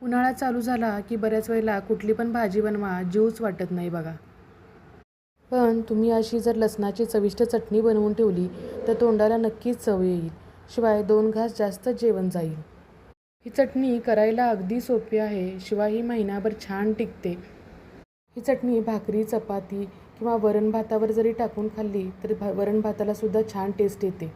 उन्हाळा चालू झाला की बऱ्याच वेळेला कुठली पण भाजी बनवा जीवच वाटत नाही बघा. पण तुम्ही अशी जर लसणाची चविष्ट चटणी बनवून ठेवली तर तोंडाला नक्कीच चव येईल. शिवाय 2 घास जास्त जेवण जाईल. ही चटणी करायला अगदी सोपी आहे. शिवाय ही महिनाभर छान टिकते. ही चटणी भाकरी, चपाती किंवा वरण भातावर जरी टाकून खाल्ली तरी वरण भाताला सुद्धा छान टेस्ट येते.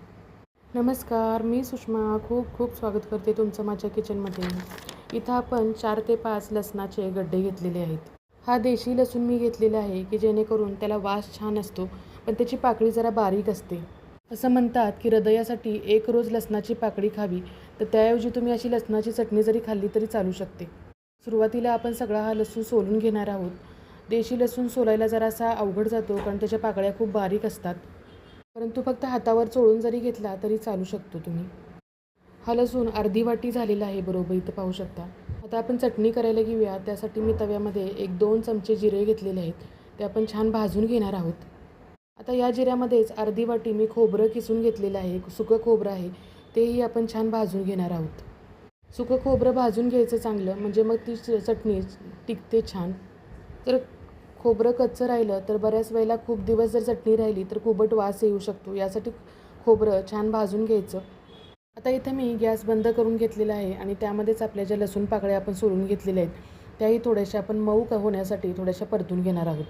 नमस्कार, मी सुषमा खूप खूप स्वागत करते तुमचं माझ्या किचनमध्ये. इथं आपण 4 ते 5 लसणाचे गड्डे घेतलेले आहेत. हा देशी लसूण मी घेतलेला आहे की जेणेकरून त्याला वास छान असतो, पण त्याची पाकळी जरा बारीक असते. असं म्हणतात की हृदयासाठी 1 रोज लसणाची पाकळी खावी, तर त्याऐवजी तुम्ही अशी लसणाची चटणी जरी खाल्ली तरी चालू शकते. सुरुवातीला आपण सगळा हा लसूण सोलून घेणार आहोत. देशी लसूण सोलायला जरासा अवघड जातो कारण त्याच्या पाकळ्या खूप बारीक असतात. परंतु फक्त हातावर चोळून जरी घेतला तरी चालू शकतो तुम्ही. हा लसूण अर्धी वाटी झालेला आहे, बरोबर इथं पाहू शकता. आता आपण चटणी करायला घेऊया. त्यासाठी मी तव्यामध्ये 1-2 चमचे जिरे घेतलेले आहेत. ते आपण छान भाजून घेणार आहोत. आता या जिऱ्यामध्येच अर्धी वाटी मी खोबरं किसून घेतलेलं आहे. सुकं खोबरं आहे, तेही आपण छान भाजून घेणार आहोत. सुकं खोबरं भाजून घ्यायचं चांगलं, म्हणजे मग ती चटणी टिकते छान. जर खोबरं कच्चं राहिलं तर बऱ्याच वेळेला खूप दिवस जर चटणी राहिली तर कुबट वास येऊ शकतो. यासाठी खोबरं छान भाजून घ्यायचं. आता इथं मी गॅस बंद करून घेतलेला आहे आणि त्यामध्येच आपल्या ज्या लसूण पाकळ्या आपण सोलून घेतलेल्या आहेत त्याही थोड्याशा आपण मऊ होण्यासाठी थोड्याशा परतून घेणार आहोत.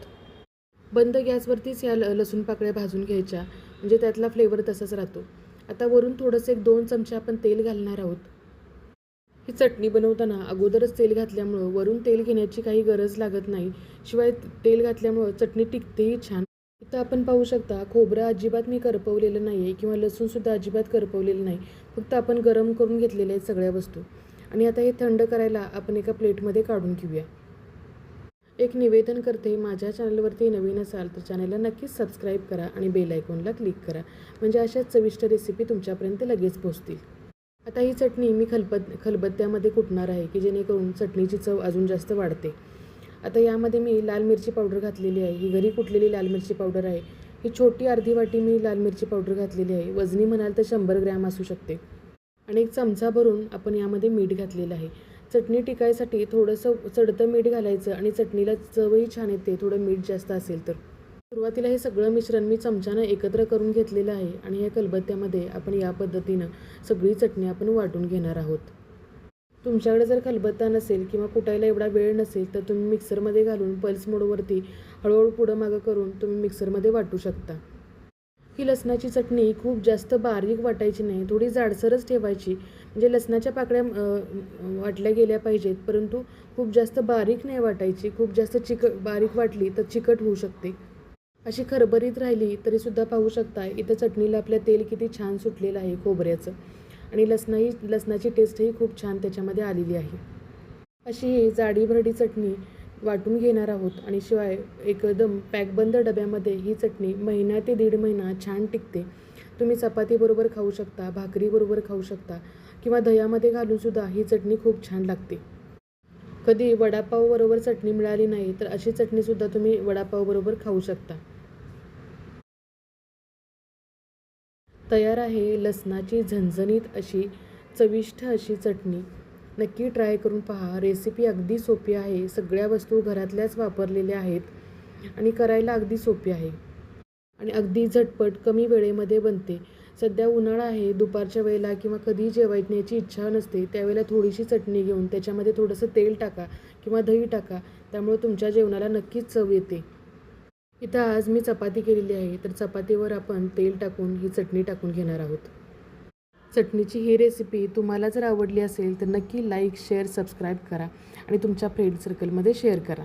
बंद गॅसवरतीच या लसूण पाकळ्या भाजून घ्यायच्या, म्हणजे त्यातला फ्लेवर तसाच राहतो. आता वरून थोडंसं 1-2 चमचे आपण तेल घालणार आहोत. ही चटणी बनवताना अगोदरच तेल घातल्यामुळं वरून तेल घेण्याची काही गरज लागत नाही. शिवाय तेल घातल्यामुळं चटणी टिकतेही छान. इथं आपण पाहू शकता खोबरं अजिबात मी करपवलेलं नाही आहे किंवा लसूणसुद्धा अजिबात करपवलेलं नाही. फक्त आपण गरम करून घेतलेल्या आहेत सगळ्या वस्तू. आणि आता हे थंड करायला आपण एका प्लेटमध्ये काढून घेऊया. एक निवेदन करते, माझ्या चॅनलवरती नवीन असाल तर चॅनलला नक्कीच सबस्क्राईब करा आणि बेल आयकॉनला क्लिक करा, म्हणजे अशाच चविष्ट रेसिपी तुमच्यापर्यंत लगेच पोहोचतील. आता ही चटणी मी खलबत्त्यामध्ये कुटणार आहे की जेणेकरून चटणीची चव अजून जास्त वाढते. आता यामध्ये मी लाल मिरची पावडर घातलेली आहे. ही घरी कुटलेली लाल मिरची पावडर आहे. ही छोटी अर्धी वाटी मी लाल मिरची पावडर घातलेली आहे. वजनी म्हणाल तर 100 ग्रॅम असू शकते. आणि 1 चमचा भरून आपण यामध्ये मीठ घातलेलं आहे. चटणी टिकायसाठी थोडंसं चढतं मीठ घालायचं आणि चटणीला चवही छान येते थोडं मीठ जास्त असेल तर. सुरुवातीला हे सगळं मिश्रण मी चमच्यानं एकत्र करून घेतलेलं आहे आणि या खलबत्त्यामध्ये आपण या पद्धतीनं सगळी चटणी आपण वाटून घेणार आहोत. तुमच्याकडे जर खलबत्ता नसेल किंवा कुटायला एवढा वेळ नसेल तर तुम्ही मिक्सरमध्ये घालून पल्स मोडवरती हळूहळू पुढं मागं करून तुम्ही मिक्सरमध्ये वाटू शकता. ही लसणाची चटणी खूप जास्त बारीक वाटायची नाही, थोडी जाडसरच ठेवायची, म्हणजे लसणाच्या पाकळ्या वाटल्या गेल्या पाहिजेत, परंतु खूप जास्त बारीक नाही वाटायची. खूप जास्त बारीक वाटली तर चिकट होऊ शकते. अशी खरबरीत राहिली तरीसुद्धा पाहू शकता इथं चटणीला आपल्या तेल किती छान सुटलेलं आहे खोबऱ्याचं, आणि लसणाची टेस्टही खूप छान त्याच्यामध्ये आलेली आहे. अशी ही जाडीभरडी चटणी वाटून घेणार आहोत आणि शिवाय एकदम पॅकबंद डब्यामध्ये ही चटणी महिना ते 1.5 महिना छान टिकते. तुम्ही चपातीबरोबर खाऊ शकता, भाकरीबरोबर खाऊ शकता किंवा दह्यामध्ये घालूनसुद्धा ही चटणी खूप छान लागते. कधी वडापावबरोबर चटणी मिळाली नाही तर अशी चटणीसुद्धा तुम्ही वडापावबरोबर खाऊ शकता. तयार आहे लसणाची झणझणीत अशी चविष्ट अशी चटणी. नक्की ट्राय करून पहा. रेसिपी अगदी सोपी आहे. सगळ्या वस्तू घरातल्याच वापरलेल्या आहेत आणि करायला अगदी सोपी आहे आणि अगदी झटपट कमी वेळेमध्ये बनते. सध्या उन्हाळा आहे, दुपारच्या वेळेला किंवा कधी जेवायची इच्छा नसते त्यावेळेला थोडीशी चटणी घेऊन त्याच्यामध्ये थोडंसं तेल टाका किंवा दही टाका, त्यामुळे तुमच्या जेवणाला नक्कीच चव येते. इथं आज मी चपाती केलेली आहे, तर चपातीवर आपण तेल टाकून ही चटणी टाकून घेणार आहोत. चटणीची ही रेसिपी तुम्हाला जर आवडली असेल तर नक्की लाईक, शेअर, सबस्क्राईब करा आणि तुमच्या फ्रेंड सर्कलमध्ये शेअर करा.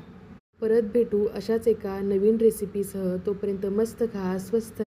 परत भेटू अशाच एका नवीन रेसिपीसह. तोपर्यंत मस्त खा, स्वस्त